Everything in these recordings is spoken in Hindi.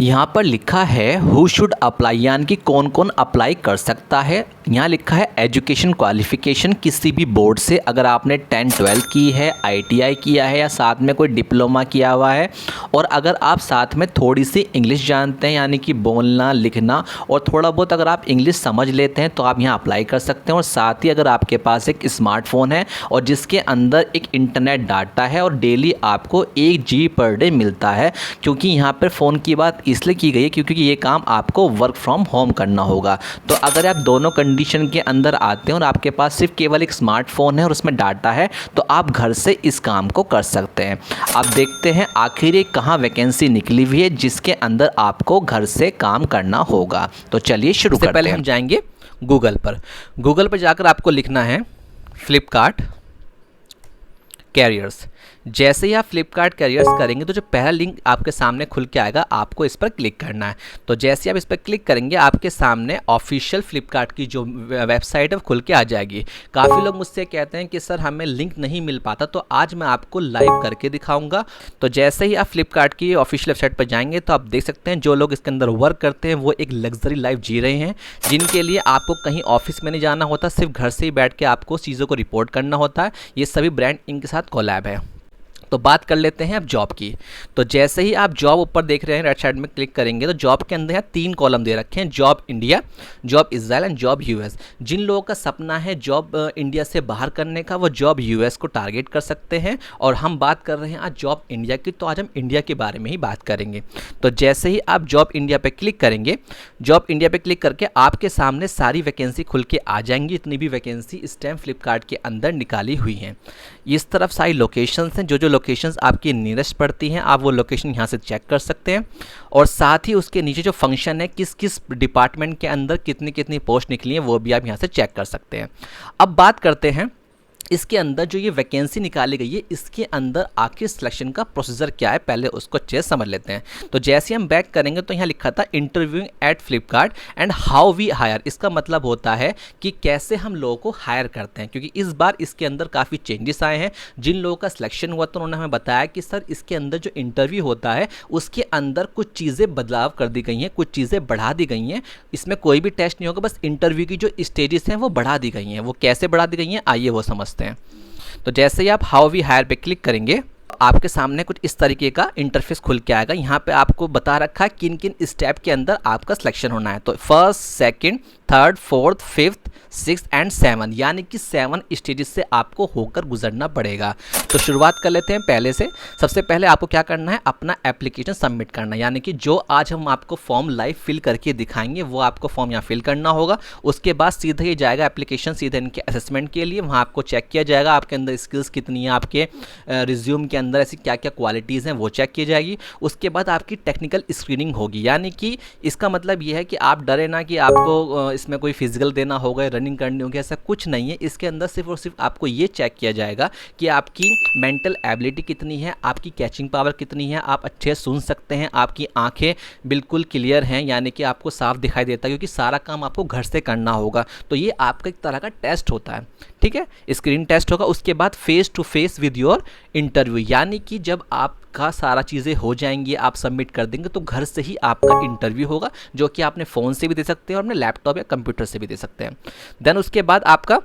यहाँ पर लिखा है हु शुड अप्लाई, यानी कि कौन कौन अप्लाई कर सकता है। यहाँ लिखा है एजुकेशन क्वालिफिकेशन, किसी भी बोर्ड से अगर आपने 10-12 की है, आईटीआई किया है या साथ में कोई डिप्लोमा किया हुआ है, और अगर आप साथ में थोड़ी सी इंग्लिश जानते हैं यानी कि बोलना लिखना और थोड़ा बहुत अगर आप इंग्लिश समझ लेते हैं तो आप यहाँ अप्लाई कर सकते हैं। और साथ ही अगर आपके पास एक स्मार्टफोन है और जिसके अंदर एक इंटरनेट डाटा है और डेली आपको 1 GB पर डे मिलता है, क्योंकि यहाँ पर फ़ोन की बात इसलिए की गई है क्योंकि ये काम आपको वर्क फ्रॉम होम करना होगा। तो अगर आप दोनों कंडीशन के अंदर आते हैं और आपके पास सिर्फ केवल एक स्मार्टफोन है और उसमें डाटा है तो आप घर से इस काम को कर सकते हैं। आप देखते हैं आखिर ये कहाँ वैकेंसी निकली हुई है जिसके अंदर आपको घर से काम करना होगा। तो चलिए शुरू करते हैं। पहले हम जाएंगे गूगल पर जाकर आपको लिखना है फ्लिपकार्ट कैरियर्स। जैसे ही आप फ्लिपकार्ट कैरियर्स करेंगे तो जो पहला लिंक आपके सामने खुल के आएगा आपको इस पर क्लिक करना है। तो जैसे आप इस पर क्लिक करेंगे आपके सामने ऑफिशियल फ्लिपकार्ट की जो वेबसाइट है वो खुल के आ जाएगी। काफ़ी लोग मुझसे कहते हैं कि सर हमें लिंक नहीं मिल पाता, तो आज मैं आपको लाइव करके दिखाऊंगा। तो जैसे ही आप फ्लिपकार्ट की ऑफिशियल वेबसाइट पर जाएंगे तो आप देख सकते हैं जो लोग इसके अंदर वर्क करते हैं वो एक लग्जरी लाइफ जी रहे हैं, जिनके लिए आपको कहीं ऑफिस में नहीं जाना होता, सिर्फ घर से ही बैठ के आपको चीज़ों को रिपोर्ट करना होता है। ये सभी ब्रांड इनके साथ कोलैब है। तो बात कर लेते हैं अब जॉब की। तो जैसे ही आप जॉब ऊपर देख रहे हैं राइट साइड में क्लिक करेंगे तो जॉब के अंदर यहाँ 3 कॉलम दे रखे हैं, job India, job Israel and job US. जिन लोगों का सपना है जॉब इंडिया से बाहर करने का वो जॉब यूएस को टारगेट कर सकते हैं, और हम बात कर रहे हैं आज जॉब इंडिया की, तो आज हम इंडिया के बारे में ही बात करेंगे। तो जैसे ही आप जॉब इंडिया पे क्लिक करेंगे, जॉब इंडिया पे क्लिक करके आपके सामने सारी वैकेंसी खुल के आ जाएंगी। इतनी भी वैकेंसी इस टाइम फ्लिपकार्ट के अंदर निकाली हुई हैं। इस तरफ सारी लोकेशंस हैं, जो लोकेशंस आपकी नियरेस्ट पड़ती हैं आप वो लोकेशन यहाँ से चेक कर सकते हैं। और साथ ही उसके नीचे जो फंक्शन है किस किस डिपार्टमेंट के अंदर कितनी कितनी पोस्ट निकली हैं वो भी आप यहाँ से चेक कर सकते हैं। अब बात करते हैं इसके अंदर जो ये वैकेंसी निकाली गई है इसके अंदर आखिर सिलेक्शन का प्रोसीजर क्या है, पहले उसको अच्छे से समझ लेते हैं। तो जैसे हम बैक करेंगे तो यहाँ लिखा था interviewing at Flipkart and how we hire. इसका मतलब होता है कि कैसे हम लोगों को हायर करते हैं, क्योंकि इस बार इसके अंदर काफ़ी चेंजेस आए हैं। जिन लोगों का सिलेक्शन हुआ तो उन्होंने हमें बताया कि सर इसके अंदर जो इंटरव्यू होता है उसके अंदर कुछ चीज़ें बदलाव कर दी गई हैं, कुछ चीज़ें बढ़ा दी गई हैं। इसमें कोई भी टेस्ट नहीं होगा, बस इंटरव्यू की जो स्टेजेस हैं वो बढ़ा दी गई हैं। वो कैसे बढ़ा दी गई हैं आइए वो समझते हैं। तो जैसे ही आप हाउ वी हायर पे क्लिक करेंगे आपके सामने कुछ इस तरीके का इंटरफेस खुल के आएगा। यहाँ पे आपको बता रखा है किन किन स्टेप के अंदर आपका सिलेक्शन होना है। तो first, second, third, fourth, fifth, 6 and 7, यानी कि 7 स्टेजेस से आपको होकर गुजरना पड़ेगा। तो शुरुआत कर लेते हैं पहले से। सबसे पहले आपको क्या करना है, अपना एप्लीकेशन सबमिट करना, यानी कि जो आज हम आपको फॉर्म लाइव फिल करके दिखाएंगे वो आपको फॉर्म यहाँ फिल करना होगा। उसके बाद सीधे ही जाएगा एप्लीकेशन सीधे इनके असेसमेंट के लिए, वहाँ आपको चेक किया जाएगा आपके अंदर स्किल्स कितनी है, आपके रिज्यूम के अंदर ऐसी क्या क्या क्वालिटीज़ हैं वो चेक की जाएगी। उसके बाद आपकी टेक्निकल स्क्रीनिंग होगी, यानी कि इसका मतलब ये है कि आप डरे ना कि आपको इसमें कोई फिजिकल देना होगा, रनिंग करनी होगी, ऐसा कुछ नहीं है। इसके अंदर सिर्फ और सिर्फ आपको ये चेक किया जाएगा कि आपकी मेंटल एबिलिटी कितनी है, आपकी कैचिंग पावर कितनी है, आप अच्छे सुन सकते हैं, आपकी आंखें बिल्कुल क्लियर हैं, यानी कि आपको साफ दिखाई देता है, क्योंकि सारा काम आपको घर से करना होगा। तो ये आपका एक तरह का टेस्ट होता है, ठीक है, स्क्रीन टेस्ट होगा। उसके बाद face to face with your interview, यानी कि जब आपका सारा चीज़ें हो जाएंगी, आप सबमिट कर देंगे तो घर से ही आपका इंटरव्यू होगा, जो कि आपने फ़ोन से भी दे सकते हैं और अपने लैपटॉप या कंप्यूटर से भी दे सकते हैं। देन उसके बाद आपका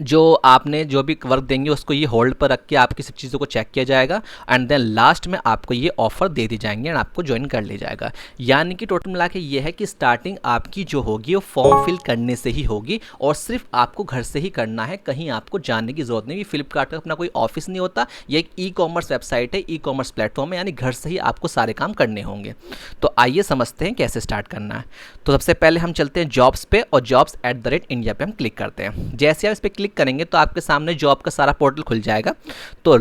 जो आपने जो भी वर्क देंगे उसको ये होल्ड पर रख के आपकी सब चीज़ों को चेक किया जाएगा एंड देन लास्ट में आपको ये ऑफ़र दे दी जाएंगे एंड आपको ज्वाइन कर लिया जाएगा। यानी कि टोटल मिला के ये है कि स्टार्टिंग आपकी जो होगी वो फॉर्म फिल करने से ही होगी और सिर्फ आपको घर से ही करना है, कहीं आपको जाने की ज़रूरत नहीं। फ्लिपकार्ट का अपना कोई ऑफिस नहीं होता, ये एक ई-कॉमर्स वेबसाइट है, ई-कॉमर्स प्लेटफॉर्म है, यानी घर से ही आपको सारे काम करने होंगे। तो आइए समझते हैं कैसे स्टार्ट करना है। तो सबसे पहले हम चलते हैं जॉब्स पे और jobs@india पे हम क्लिक करते हैं। जैसे आप इस पर क्लिक करेंगे तो आपके सामने जॉब का सारा पोर्टल खुल जाएगा। तो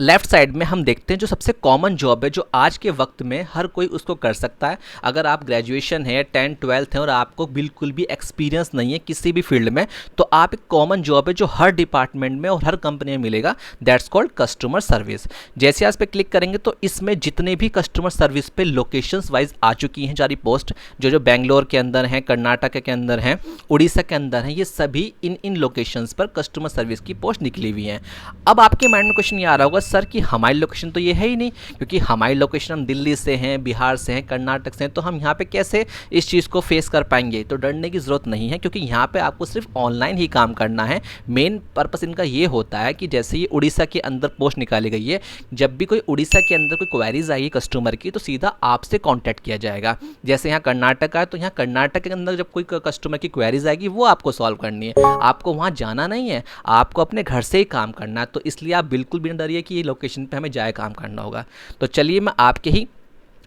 लेफ्ट साइड में हम देखते हैं जो सबसे कॉमन जॉब है, जो आज के वक्त में हर कोई उसको कर सकता है। अगर आप ग्रेजुएशन है, 10-12 है और आपको बिल्कुल भी एक्सपीरियंस नहीं है किसी भी फील्ड में, तो आप एक कॉमन जॉब है जो हर डिपार्टमेंट में और हर कंपनी में मिलेगा, दैट्स कॉल्ड कस्टमर सर्विस। जैसे आप इस पर क्लिक करेंगे तो इसमें जितने भी कस्टमर सर्विस पे लोकेशंस वाइज आ चुकी हैं सारी पोस्ट, जो बेंगलोर के अंदर हैं, कर्नाटक के अंदर हैं, उड़ीसा के अंदर हैं, ये सभी इन लोकेशंस पर कस्टमर सर्विस की पोस्ट निकली हुई हैं। अब आपके माइंड में क्वेश्चन ये आ रहा होगा, सर कि हमारी लोकेशन तो ये है ही नहीं, क्योंकि हमारी लोकेशन हम दिल्ली से हैं, बिहार से हैं, कर्नाटक से हैं, तो हम यहाँ पे कैसे इस चीज़ को फेस कर पाएंगे। तो डरने की ज़रूरत नहीं है, क्योंकि यहाँ पे आपको सिर्फ ऑनलाइन ही काम करना है। मेन पर्पस इनका ये होता है कि जैसे ये उड़ीसा के अंदर पोस्ट निकाली गई है, जब भी कोई उड़ीसा के अंदर कोई क्वेरीज आएगी कस्टमर की, तो सीधा आपसे कॉन्टैक्ट किया जाएगा। जैसे यहाँ कर्नाटक है, तो यहाँ कर्नाटक के अंदर जब कोई कस्टमर की क्वेरीज आएगी वो आपको सॉल्व करनी है, आपको वहाँ जाना नहीं है, आपको अपने घर से ही काम करना है। तो इसलिए आप बिल्कुल भी न डरिए कि ये लोकेशन पे हमें जाए काम करना होगा। तो चलिए मैं आपके ही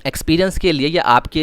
एक्सपीरियंस के लिए या आपके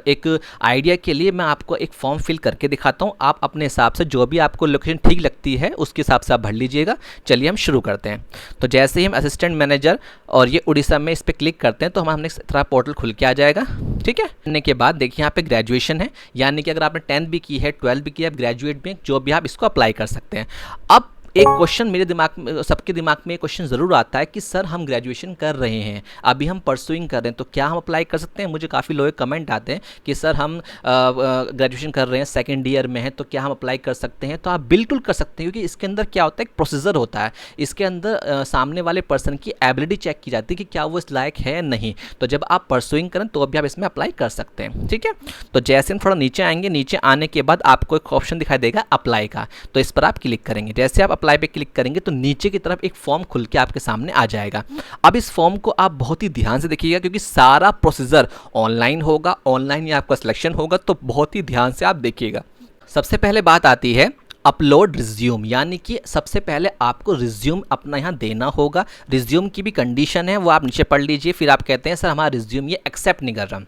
एक आइडिया के लिए मैं आपको एक फॉर्म फिल करके दिखाता हूँ। आप अपने हिसाब से जो भी आपको लोकेशन ठीक लगती है उसके हिसाब से आप भर लीजिएगा। चलिए हम शुरू करते हैं। तो जैसे ही हम असिस्टेंट मैनेजर और ये उड़ीसा में इस पर क्लिक करते हैं तो हमारे इस तरह पोर्टल खुल के आ जाएगा। ठीक है, करने के बाद देखिए यहाँ पे ग्रेजुएशन है, यानी कि अगर आपने 10th भी की है, 12th भी की है, आप ग्रेजुएट में जो भी आप इसको अप्लाई कर सकते हैं। अब एक क्वेश्चन मेरे दिमाग में, सबके दिमाग में एक क्वेश्चन ज़रूर आता है कि सर हम ग्रेजुएशन कर रहे हैं, अभी हम परसुइंग कर रहे हैं, तो क्या हम अप्लाई कर सकते हैं। मुझे काफ़ी लोग कमेंट आते हैं कि सर हम ग्रेजुएशन कर रहे हैं, सेकंड ईयर में है, तो क्या हम अप्लाई कर सकते हैं। तो आप बिल्कुल कर सकते हैं, क्योंकि इसके अंदर क्या होता है, एक प्रोसीजर होता है। इसके अंदर सामने वाले पर्सन की एबिलिटी चेक की जाती है कि क्या वो इस लायक है नहीं। तो जब आप परसुइंग करें तो अभी आप इसमें अप्लाई कर सकते हैं। ठीक है, तो जैसे हम थोड़ा नीचे आएंगे, नीचे आने के बाद आपको एक ऑप्शन दिखाई देगा अप्लाई का, तो इस पर आप क्लिक करेंगे। जैसे आप अप्लाई पे क्लिक करेंगे तो नीचे की तरफ एक फॉर्म खुल के आपके सामने आ जाएगा। अब इस फॉर्म को आप बहुत ही ध्यान से देखिएगा, क्योंकि सारा प्रोसीजर ऑनलाइन होगा, ऑनलाइन ही आपका सिलेक्शन होगा, तो बहुत ही ध्यान से आप देखिएगा। सबसे पहले बात आती है अपलोड रिज्यूम, यानी कि सबसे पहले आपको रिज्यूम अपना यहाँ देना होगा। रिज्यूम की भी कंडीशन है, वो आप नीचे पढ़ लीजिए। फिर आप कहते हैं सर हमारा रिज्यूम ये एक्सेप्ट नहीं कर रहा।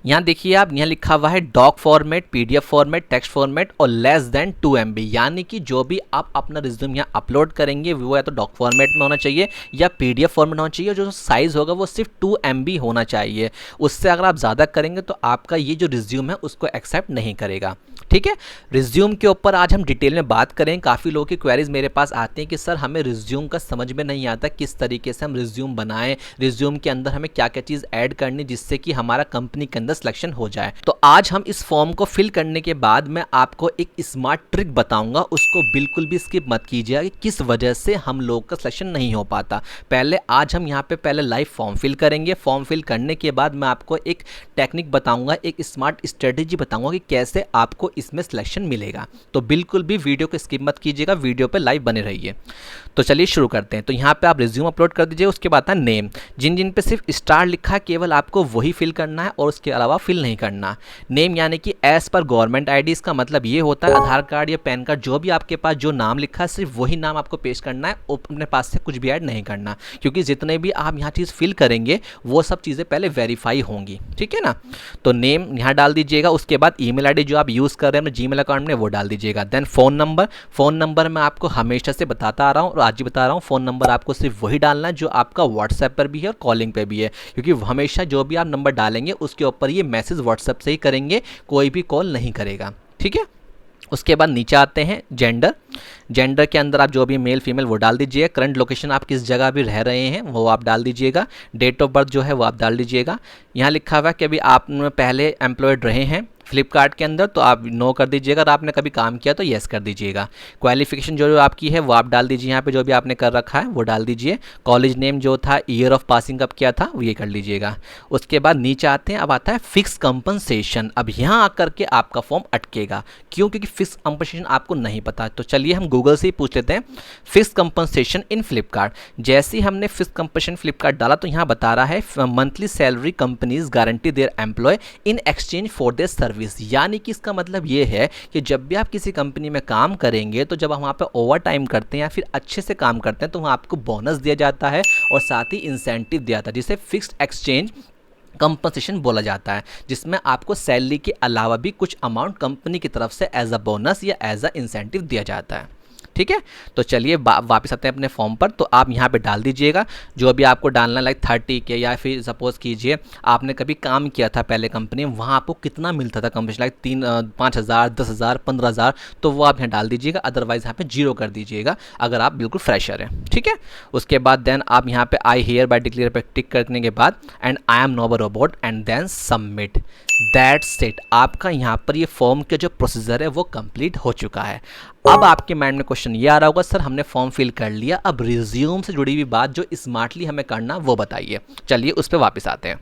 यहाँ देखिए आप, यहाँ लिखा हुआ है dock format, PDF format, text format और लेस देन 2 MB, यानी कि जो भी आप अपना रिज्यूम यहाँ अपलोड करेंगे वो या तो डॉक फॉर्मेट में होना चाहिए या पीडीएफ फॉर्मेट होना चाहिए। जो साइज़ होगा वो सिर्फ 2 MB होना चाहिए। उससे अगर आप ज़्यादा करेंगे तो आपका ये जो रिज्यूम है उसको एक्सेप्ट नहीं करेगा। ठीक है, रिज्यूम के ऊपर आज हम डिटेल में बात करें। काफ़ी लोगों की क्वेरीज मेरे पास आती हैं कि सर हमें रिज्यूम का समझ में नहीं आता, किस तरीके से हम रिज्यूम बनाएं, रिज्यूम के अंदर हमें क्या क्या चीज़ ऐड करनी जिससे कि हमारा कंपनी के अंदर सिलेक्शन हो जाए। तो आज हम इस फॉर्म को फिल करने के बाद मैं आपको एक स्मार्ट ट्रिक बताऊंगा, उसको बिल्कुल भी स्किप मत कीजिएगा कि किस वजह से हम लोग का सिलेक्शन नहीं हो पाता। पहले आज हम यहाँ पे पहले लाइव फॉर्म फिल करेंगे। फॉर्म फिल करने के बाद मैं आपको एक टेक्निक बताऊंगा, एक स्मार्ट स्ट्रेटेजी बताऊंगा कि कैसे आपको इसमें सिलेक्शन मिलेगा। तो बिल्कुल भी वीडियो को स्किप मत कीजिएगा, वीडियो पे लाइव बने रहिए। तो चलिए शुरू करते हैं। तो यहाँ पे आप रिज्यूम अपलोड कर दीजिए। उसके बाद है नेम, जिन जिन पे सिर्फ स्टार लिखा है केवल आपको वही फिल करना है और उसके अलावा फिल नहीं करना। नेम यानी कि एज पर गवर्नमेंट आईडी, इसका मतलब ये होता है आधार कार्ड या पैन कार्ड जो भी आपके पास जो नाम लिखा है सिर्फ वही नाम आपको पेश करना है, अपने पास से कुछ भी ऐड नहीं करना, क्योंकि जितने भी आप यहाँ चीज़ फिल करेंगे वो सब चीज़ें पहले वेरीफाई होंगी। ठीक है ना, तो नेम यहाँ डाल दीजिएगा। उसके बाद ईमेल आईडी जो आप यूज़ कर रहे हैं अपने जीमेल अकाउंट में वो डाल दीजिएगा। देन फ़ोन नंबर मैं आपको हमेशा से बताता आ रहा हूँ और आज भी बता रहा हूँ, फ़ोन नंबर आपको सिर्फ वही डालना है जो आपका व्हाट्सएप पर भी है और कॉलिंग पे भी है, क्योंकि हमेशा जो भी आप नंबर डालेंगे उसके ऊपर ये मैसेज व्हाट्सएप से ही करेंगे, कोई भी कॉल नहीं करेगा। ठीक है, उसके बाद नीचे आते हैं जेंडर के अंदर आप जो भी मेल फीमेल वो डाल दीजिए। करंट लोकेशन आप किस जगह भी रह रहे हैं वो आप डाल दीजिएगा। डेट ऑफ बर्थ जो है वो आप डाल दीजिएगा। यहाँ लिखा हुआ है कि अभी आप पहले एम्प्लॉयड रहे हैं फ्लिपकार्ट के अंदर तो आप नो कर दीजिएगा, और आपने कभी काम किया तो येस कर दीजिएगा। क्वालिफिकेशन जो आपकी है वो आप डाल दीजिए, यहाँ पे जो भी आपने कर रखा है वो डाल दीजिए। कॉलेज नेम जो था, ईयर ऑफ पासिंग कब किया था वो ये कर लीजिएगा। उसके बाद नीचे आते हैं, अब आता है फिक्स कंपनसेशन। अब यहाँ आकर के आपका फॉर्म अटकेगा, क्यों? क्योंकि फिक्स कंपनसेशन आपको नहीं पता। तो चलिए हम गूगल से ही पूछ लेते हैं फिक्स कंपनसेशन इन फ्लिपकार्ट। जैसे ही हमने फिक्स कंपनसेशन फ्लिपकार्ट डाला तो यहाँ बता रहा है monthly salary companies guarantee their employ in exchange for their service, यानी कि इसका मतलब ये है कि जब भी आप किसी कंपनी में काम करेंगे तो जब हम वहाँ पे ओवर टाइम करते हैं या फिर अच्छे से काम करते हैं तो वहाँ आपको बोनस दिया जाता है और साथ ही इंसेंटिव दिया जाता है, जिसे फिक्स्ड एक्सचेंज कंपनसेशन बोला जाता है, जिसमें आपको सैलरी के अलावा भी कुछ अमाउंट कंपनी की तरफ से एज अ बोनस या एज अ इंसेंटिव दिया जाता है। ठीक है, तो चलिए वापस आते हैं अपने फॉर्म पर। तो आप यहाँ पे डाल दीजिएगा जो भी आपको डालना, लाइक 30 के, या फिर सपोज़ कीजिए आपने कभी काम किया था पहले कंपनी में, वहाँ आपको कितना मिलता था कंपनी, लाइक 5,000, 10,000, 15,000, तो वो आप यहाँ डाल दीजिएगा। अदरवाइज यहाँ पे 0 कर दीजिएगा अगर आप बिल्कुल फ्रेशर हैं। ठीक है, उसके बाद देन आप यहाँ पे आई हियर बाय डिक्लेयर पे टिक करने के बाद and I am not a robot and then submit, that's it. आपका यहाँ पर ये फॉर्म का जो प्रोसीजर है वो कंप्लीट हो चुका है। अब आपके माइंड में क्वेश्चन ये आ रहा होगा, सर हमने फॉर्म फिल कर लिया, अब रिज्यूम से जुड़ी हुई बात जो स्मार्टली हमें करना वो बताइए। चलिए उस पर वापस आते हैं।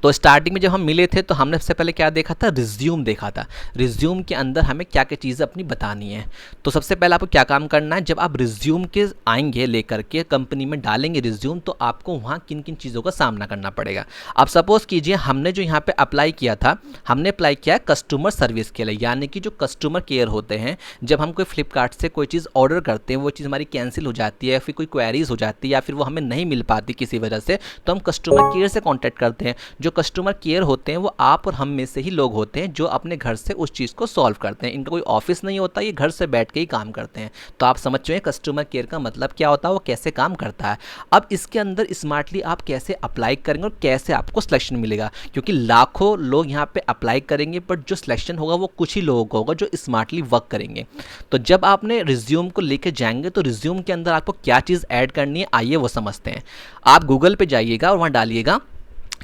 तो स्टार्टिंग में जब हम मिले थे तो हमने सबसे पहले क्या देखा था, रिज्यूम देखा था। रिज्यूम के अंदर हमें क्या क्या चीज़ें अपनी बतानी है। तो सबसे पहले आपको क्या काम करना है, जब आप रिज्यूम के आएंगे लेकर के कंपनी में डालेंगे रिज्यूम, तो आपको वहाँ किन किन चीज़ों का सामना करना पड़ेगा। आप सपोज कीजिए हमने जो यहाँ पे अप्लाई किया था, हमने अप्लाई किया कस्टमर सर्विस के लिए, यानी कि जो कस्टमर केयर होते हैं, जब हम कोई फ्लिपकार्ट से कोई चीज़ ऑर्डर करते हैं, वो चीज़ हमारी कैंसिल हो जाती है या फिर कोई क्वेरीज हो जाती है या फिर वो हमें नहीं मिल पाती किसी वजह से, तो हम कस्टमर केयर से कॉन्टैक्ट करते हैं। जो कस्टमर केयर होते हैं वो आप और हम में से ही लोग होते हैं जो अपने घर से उस चीज़ को सॉल्व करते हैं। इनका कोई ऑफिस नहीं होता, ये घर से बैठ के ही काम करते हैं। तो आप समझ चुके कस्टमर केयर का मतलब क्या होता है, वो कैसे काम करता है। अब इसके अंदर स्मार्टली आप कैसे अप्लाई करेंगे और कैसे आपको सिलेक्शन मिलेगा, क्योंकि लाखों लोग यहाँ पे अप्लाई करेंगे बट जो सिलेक्शन होगा वो कुछ ही लोगों को होगा जो स्मार्टली वर्क करेंगे। तो जब आपने रिज्यूम को लेके जाएंगे तो रिज्यूम के अंदर आपको क्या चीज़ ऐड करनी है, आइए वो समझते हैं। आप गूगल पे जाइएगा और वहाँ डालिएगा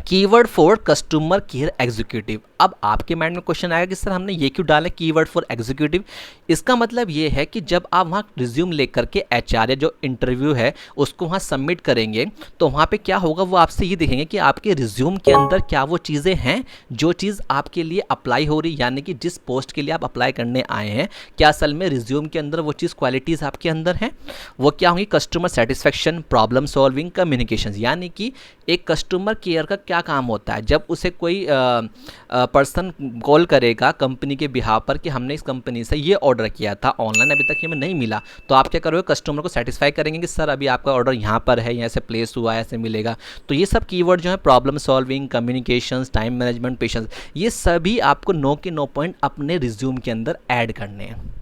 keyword for customer care executive. अब आपके माइंड में क्वेश्चन आएगा कि सर हमने ये क्यों डाला कीवर्ड फॉर एग्जीक्यूटिव। इसका मतलब ये है कि जब आप वहाँ रिज्यूम लेकर के एचआर या जो इंटरव्यू है उसको वहाँ सबमिट करेंगे तो वहाँ पे क्या होगा, वो आपसे ये देखेंगे कि आपके रिज्यूम के अंदर क्या वो चीज़ें हैं जो चीज़ आपके लिए अप्लाई हो रही, यानी कि जिस पोस्ट के लिए आप अप्लाई करने आए हैं क्या असल में रिज्यूम के अंदर वो चीज़ क्वालिटीज़ आपके अंदर हैं। वो क्या होंगी, customer satisfaction, problem solving, communication. यानी कि एक कस्टमर केयर का क्या काम होता है, जब उसे कोई पर्सन कॉल करेगा कंपनी के बिहाफ पर कि हमने इस कंपनी से ये ऑर्डर किया था ऑनलाइन, अभी तक ये हमें नहीं मिला, तो आप क्या करोगे, कस्टमर को सेटिस्फाई करेंगे कि सर अभी आपका ऑर्डर यहाँ पर है, यहाँ से प्लेस हुआ है, ऐसे मिलेगा। तो ये सब कीवर्ड जो है problem solving, communications, time management, patience, ये सभी आपको नो के नो पॉइंट अपने रिज्यूम के अंदर ऐड करने हैं।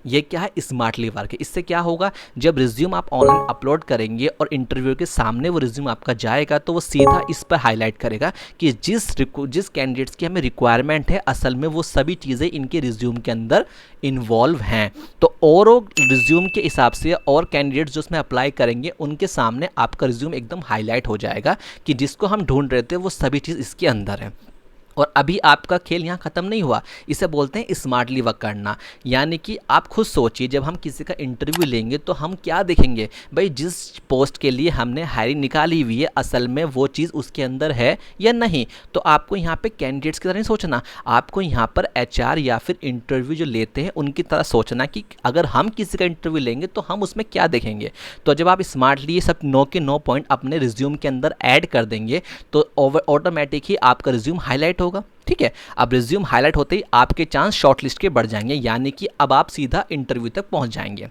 ये क्या है, स्मार्टली वर्क है। इससे क्या होगा, जब रिज्यूम आप ऑनलाइन अपलोड करेंगे और इंटरव्यू के सामने वो रिज्यूम आपका जाएगा तो वो सीधा इस पर हाईलाइट करेगा कि जिस कैंडिडेट्स की हमें रिक्वायरमेंट है असल में वो सभी चीज़ें इनके रिज्यूम के अंदर इन्वॉल्व हैं। तो और रिज्यूम के हिसाब से और कैंडिडेट्स जो उसमें अप्लाई करेंगे उनके सामने आपका रिज्यूम एकदम हाईलाइट हो जाएगा कि जिसको हम ढूंढ रहे थे वो सभी चीज़ इसके अंदर है। और अभी आपका खेल यहाँ ख़त्म नहीं हुआ, इसे बोलते हैं स्मार्टली वर्क करना। यानी कि आप खुद सोचिए, जब हम किसी का इंटरव्यू लेंगे तो हम क्या देखेंगे, भाई जिस पोस्ट के लिए हमने हायरिंग निकाली हुई है असल में वो चीज़ उसके अंदर है या नहीं। तो आपको यहाँ पे कैंडिडेट्स की तरह नहीं सोचना, आपको यहाँ पर एचआर या फिर इंटरव्यू जो लेते हैं उनकी तरह सोचना कि अगर हम किसी का इंटरव्यू लेंगे तो हम उसमें क्या देखेंगे। तो जब आप स्मार्टली ये सब नो के नो पॉइंट अपने रिज्यूम के अंदर ऐड कर देंगे तो ऑटोमेटिक ही आपका रिज्यूम हाईलाइट होगा। ठीक है, अब रिज्यूम हाईलाइट होते ही आपके चांस शॉर्टलिस्ट के बढ़ जाएंगे, यानी कि अब आप सीधा इंटरव्यू तक पहुंच जाएंगे।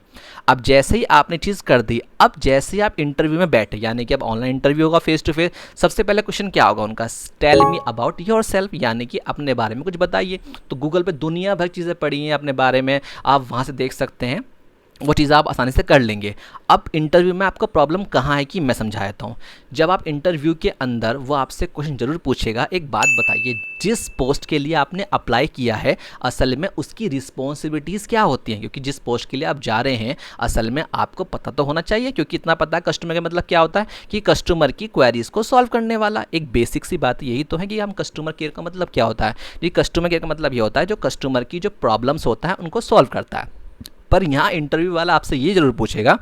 अब जैसे ही आपने चीज़ कर दी, अब जैसे ही आप इंटरव्यू में बैठे, यानी कि अब ऑनलाइन इंटरव्यू होगा फेस टू फेस, सबसे पहले क्वेश्चन क्या होगा उनका, tell me about yourself, यानी कि अपने बारे में कुछ बताइए। तो गूगल पे दुनिया भर चीज़ें पड़ी हैं अपने बारे में, आप वहाँ से देख सकते हैं, वो चीज़ आप आसानी से कर लेंगे। अब इंटरव्यू में आपका प्रॉब्लम कहाँ है कि मैं समझा देता हूँ। जब आप इंटरव्यू के अंदर वो आपसे क्वेश्चन जरूर पूछेगा, एक बात बताइए, जिस पोस्ट के लिए आपने अप्लाई किया है असल में उसकी रिस्पॉन्सिबिलिटीज़ क्या होती हैं, क्योंकि जिस पोस्ट के लिए आप जा रहे हैं असल में आपको पता तो होना चाहिए, क्योंकि इतना पता है कस्टमर का मतलब क्या होता है कि कस्टमर की क्वेरीज़ को सॉल्व करने वाला। एक बेसिक सी बात यही तो है कि हम कस्टमर केयर का मतलब क्या होता है, कि कस्टमर केयर का मतलब ये होता है जो कस्टमर की जो प्रॉब्लम्स होता है उनको सॉल्व करता है। पर यहाँ इंटरव्यू वाला आपसे ये ज़रूर पूछेगा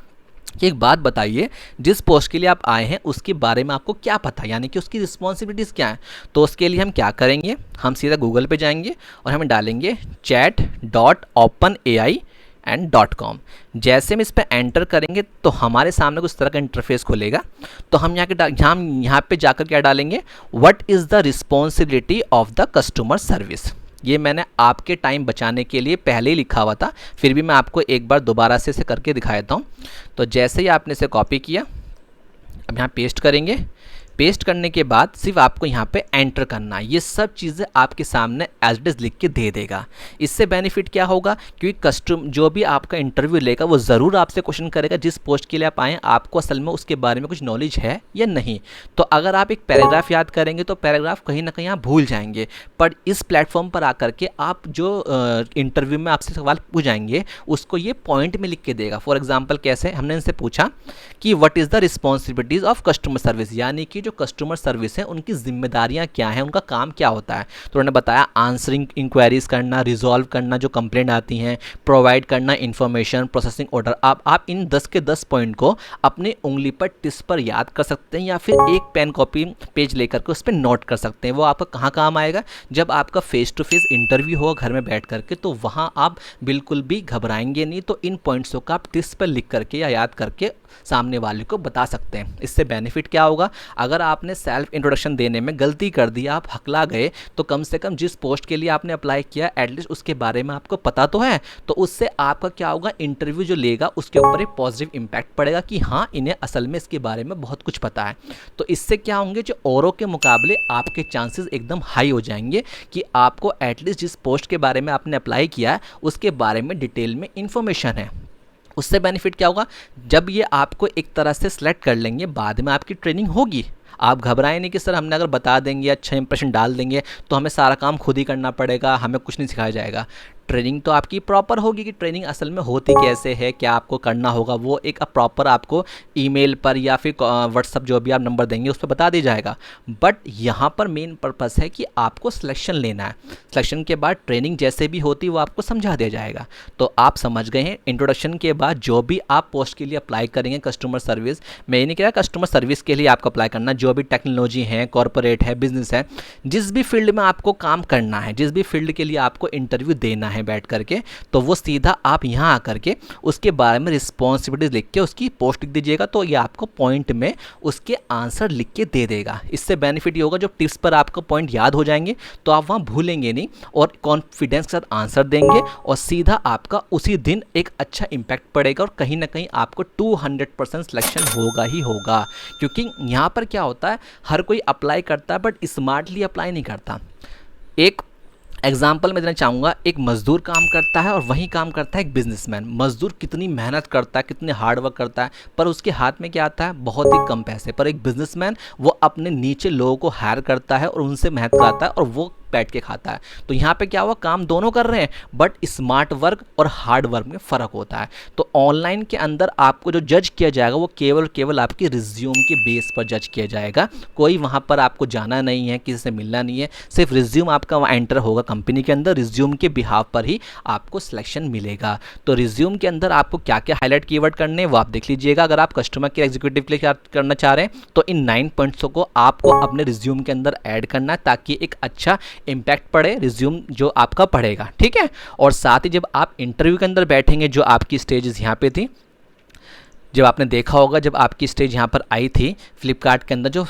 कि एक बात बताइए, जिस पोस्ट के लिए आप आए हैं उसके बारे में आपको क्या पता है, यानी कि उसकी रिस्पॉन्सिबिलिटीज़ क्या हैं। तो उसके लिए हम क्या करेंगे, हम सीधा गूगल पे जाएंगे और हम डालेंगे chat.openai.com। जैसे हम इस पर एंटर करेंगे तो हमारे सामने कुछ तरह का इंटरफेस खुलेगा। तो हम यहाँ पे जाकर क्या डालेंगे, what is the responsibility of the customer service. ये मैंने आपके टाइम बचाने के लिए पहले ही लिखा हुआ था, फिर भी मैं आपको एक बार दोबारा से इसे करके दिखा देता हूँ। तो जैसे ही आपने इसे कॉपी किया, अब यहाँ पेस्ट करेंगे। पेस्ट करने के बाद सिर्फ आपको यहाँ पे एंटर करना है, ये सब चीज़ें आपके सामने एज इट इज़ लिख के दे देगा। इससे बेनिफिट क्या होगा, क्योंकि जो भी आपका इंटरव्यू लेगा वो ज़रूर आपसे क्वेश्चन करेगा जिस पोस्ट के लिए आप आए आपको असल में उसके बारे में कुछ नॉलेज है या नहीं। तो अगर आप एक पैराग्राफ याद करेंगे तो पैराग्राफ कहीं ना कहीं आप भूल जाएंगे, पर इस प्लेटफॉर्म पर आकर के आप जो इंटरव्यू में आपसे सवाल पूछ जाएंगे उसको ये पॉइंट में लिख के देगा। फॉर एग्जाम्पल कैसे, हमने इनसे पूछा कि what is the responsibilities of customer service, यानी कि जो जो कस्टमर सर्विस है उनकी जिम्मेदारियां क्या हैं, उनका काम क्या होता है। तो उन्होंने बताया आंसरिंग इंक्वायरीज करना, रिजॉल्व करना जो कंप्लेंट आती हैं, प्रोवाइड करना इन्फॉर्मेशन, प्रोसेसिंग ऑर्डर। आप इन 10 के 10 पॉइंट को अपनी उंगली पर टिप्स पर याद कर सकते हैं या फिर एक पेन कॉपी पेज लेकर के उस पर नोट कर सकते हैं। वो आपका कहाँ काम आएगा, जब आपका फेस टू फेस इंटरव्यू हो घर में बैठ करके, तो वहाँ आप बिल्कुल भी घबराएंगे नहीं। तो इन पॉइंट्सों का आप टिप्स पर लिख करके या याद करके सामने वाले को बता सकते हैं। इससे बेनिफिट क्या होगा, अगर आपने सेल्फ इंट्रोडक्शन देने में गलती कर दी, आप हकला गए, तो कम से कम जिस पोस्ट के लिए आपने अप्लाई किया एटलीस्ट उसके बारे में आपको पता तो है। तो उससे आपका क्या होगा, इंटरव्यू जो लेगा उसके ऊपर एक पॉजिटिव इंपैक्ट पड़ेगा कि हाँ इन्हें असल में इसके बारे में बहुत कुछ पता है। तो इससे क्या होंगे, जो औरों के मुकाबले आपके चांसेस एकदम हाई हो जाएंगे कि आपको एटलीस्ट जिस पोस्ट के बारे में आपने अप्लाई किया है उसके बारे में डिटेल में इंफॉर्मेशन है। उससे बेनिफिट क्या होगा, जब ये आपको एक तरह से सेलेक्ट कर लेंगे, बाद में आपकी ट्रेनिंग होगी, आप घबराएं नहीं कि सर हमने अगर बता देंगे, अच्छा इंप्रेशन डाल देंगे तो हमें सारा काम खुद ही करना पड़ेगा, हमें कुछ नहीं सिखाया जाएगा। ट्रेनिंग तो आपकी प्रॉपर होगी कि ट्रेनिंग असल में होती कैसे है, क्या आपको करना होगा, वो एक प्रॉपर आपको ईमेल पर या फिर व्हाट्सअप जो भी आप नंबर देंगे उस पर बता दिया जाएगा। बट यहाँ पर मेन पर्पस है कि आपको सिलेक्शन लेना है। सिलेक्शन के बाद ट्रेनिंग जैसे भी होती वो आपको समझा दिया जाएगा। तो आप समझ गए हैं, इंट्रोडक्शन के बाद जो भी आप पोस्ट के लिए अप्लाई करेंगे कस्टमर सर्विस, मैं ये नहीं कह रहा कस्टमर सर्विस के लिए आपको अप्लाई करना, जो भी टेक्नोलॉजी है, कॉर्पोरेट है, बिजनेस है, जिस भी फील्ड में आपको काम करना है, जिस भी फील्ड के लिए आपको इंटरव्यू देना है बैठ करके, तो वो सीधा आप यहाँ आकर के उसके बारे में रिस्पॉन्सिबिलिटीज लिख के उसकी पोस्ट लिख दीजिएगा, तो ये आपको पॉइंट में उसके आंसर लिख के दे देगा। इससे बेनिफिट ये होगा, जो टिप्स पर आपको पॉइंट याद हो जाएंगे तो आप वहाँ भूलेंगे नहीं और कॉन्फिडेंस के साथ आंसर देंगे और सीधा आपका उसी दिन एक अच्छा इंपैक्ट पड़ेगा और कहीं ना कहीं आपको 200% सिलेक्शन होगा ही होगा। क्योंकि यहाँ पर क्या होता है, हर कोई अप्लाई करता है बट स्मार्टली अप्लाई नहीं करता। एक एग्जाम्पल मैं देना चाहूँगा, एक मजदूर काम करता है और वहीं काम करता है एक बिजनेसमैन। मजदूर कितनी मेहनत करता है, कितने हार्ड वर्क करता है, पर उसके हाथ में क्या आता है, बहुत ही कम पैसे। पर एक बिजनेसमैन वो अपने नीचे लोगों को हायर करता है और उनसे मेहनत कराता है और वो बैठ के खाता है। तो यहाँ पे क्या हुआ, काम दोनों कर रहे हैं बट स्मार्ट वर्क और हार्ड वर्क में फ़र्क होता है। तो ऑनलाइन के अंदर आपको जो जज किया जाएगा वो केवल आपकी रिज्यूम के बेस पर जज किया जाएगा। कोई वहाँ पर आपको जाना नहीं है, किसी से मिलना नहीं है, सिर्फ रिज्यूम आपका वहाँ एंटर होगा कंपनी के अंदर, रिज्यूम के बिहाफ पर ही आपको सिलेक्शन मिलेगा। तो रिज्यूम के अंदर आपको क्या क्या हाईलाइट कीवर्ड करने हैं वो आप देख लीजिएगा। अगर आप कस्टमर केयर एग्जीक्यूटिव के लिए करना चाह रहे हैं तो इन 9 पॉइंट्सों को आपको अपने रिज्यूम के अंदर ऐड करना है ताकि एक अच्छा इंपैक्ट पड़े रिज्यूम जो आपका पढ़ेगा, ठीक है। और साथ ही जब आप इंटरव्यू के अंदर बैठेंगे, जो आपकी स्टेजेस यहाँ पे थी, जब आपने देखा होगा जब आपकी स्टेज यहाँ पर आई थी फ्लिपकार्ट के अंदर, जो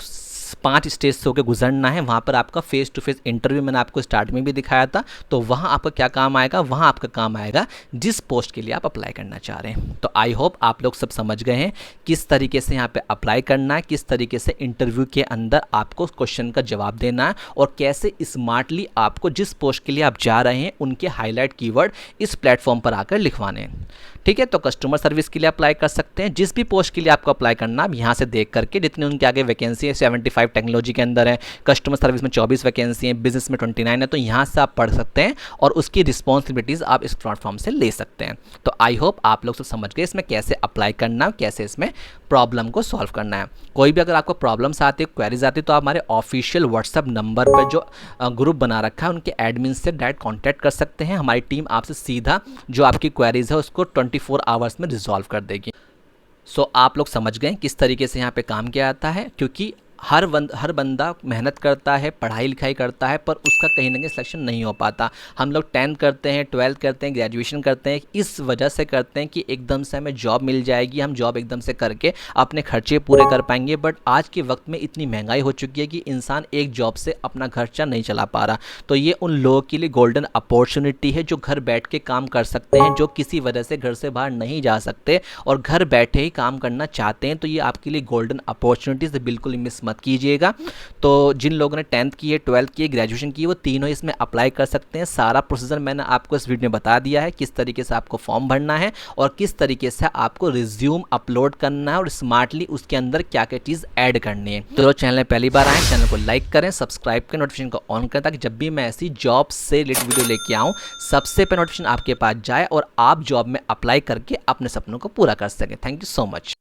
5 स्टेज से होकर गुजरना है, वहाँ पर आपका फेस टू फेस इंटरव्यू मैंने आपको स्टार्ट में भी दिखाया था। तो वहाँ आपका क्या काम आएगा, वहाँ आपका काम आएगा जिस पोस्ट के लिए आप अप्लाई करना चाह रहे हैं। तो आई होप आप लोग सब समझ गए हैं किस तरीके से यहाँ पे अप्लाई करना है, किस तरीके से इंटरव्यू के अंदर आपको क्वेश्चन का जवाब देना है और कैसे स्मार्टली आपको जिस पोस्ट के लिए आप जा रहे हैं उनके हाईलाइट कीवर्ड इस प्लेटफॉर्म पर आकर लिखवाने हैं, ठीक है। तो कस्टमर सर्विस के लिए अप्लाई कर सकते हैं, जिस भी पोस्ट के लिए आपको अप्लाई करना है यहाँ से देख करके, जितने उनके आगे वैकेंसी है 75 टेक्नोलॉजी के अंदर है, कस्टमर सर्विस में 24 वैकेंसी है, बिजनेस में 29 है, तो यहाँ से आप पढ़ सकते हैं और उसकी रिस्पॉन्सिबिलिटीज़ आप इस प्लेटफॉर्म से ले सकते हैं। तो आई होप आप लोग सब समझ गए इसमें कैसे अप्लाई करना है, कैसे इसमें प्रॉब्लम को सॉल्व करना है। कोई भी अगर आपको प्रॉब्लम्स आती है, क्वेरीज आती है, तो आप हमारे ऑफिशियल व्हाट्सएप नंबर पर जो ग्रुप बना रखा है उनके एडमिन से डायरेक्ट कॉन्टैक्ट कर सकते हैं। हमारी टीम आपसे सीधा जो आपकी क्वेरीज है उसको 24 आवर्स में रिजॉल्व कर देगी। सो आप लोग समझ गए किस तरीके से यहाँ पे काम किया जाता है, क्योंकि हर बंदा मेहनत करता है, पढ़ाई लिखाई करता है, पर उसका कहीं ना कहीं सिलेक्शन नहीं हो पाता। हम लोग 10th करते हैं, 12th करते हैं, ग्रेजुएशन करते हैं, इस वजह से करते हैं कि एकदम से हमें जॉब मिल जाएगी, हम जॉब एकदम से करके अपने खर्चे पूरे कर पाएंगे। बट आज के वक्त में इतनी महंगाई हो चुकी है कि इंसान एक जॉब से अपना खर्चा नहीं चला पा रहा। तो ये उन लोगों के लिए गोल्डन अपॉर्चुनिटी है जो घर बैठ के काम कर सकते हैं, जो किसी वजह से घर से बाहर नहीं जा सकते और घर बैठे ही काम करना चाहते हैं। तो ये आपके लिए गोल्डन अपॉर्चुनिटीज़ बिल्कुल मिस मत कीजिएगा। तो जिन लोगों ने 10th की है, 12th की है, ग्रेजुएशन की है, वो तीनों इसमें अप्लाई कर सकते हैं। सारा प्रोसीजर मैंने आपको इस वीडियो में बता दिया है, किस तरीके से आपको फॉर्म भरना है और किस तरीके से आपको रिज्यूम अपलोड करना है और स्मार्टली उसके अंदर क्या क्या चीज़ ऐड करनी है। तो चैनल में पहली बार आए, चैनल को लाइक करें, सब्सक्राइब करें, नोटिफिकेशन को ऑन करें ताकि जब भी मैं ऐसी जॉब से रिलेटेड वीडियो लेके आऊँ सबसे पहले नोटिफिकेशन आपके पास जाए और आप जॉब में अप्लाई करके अपने सपनों को पूरा कर सकें। Thank you so much.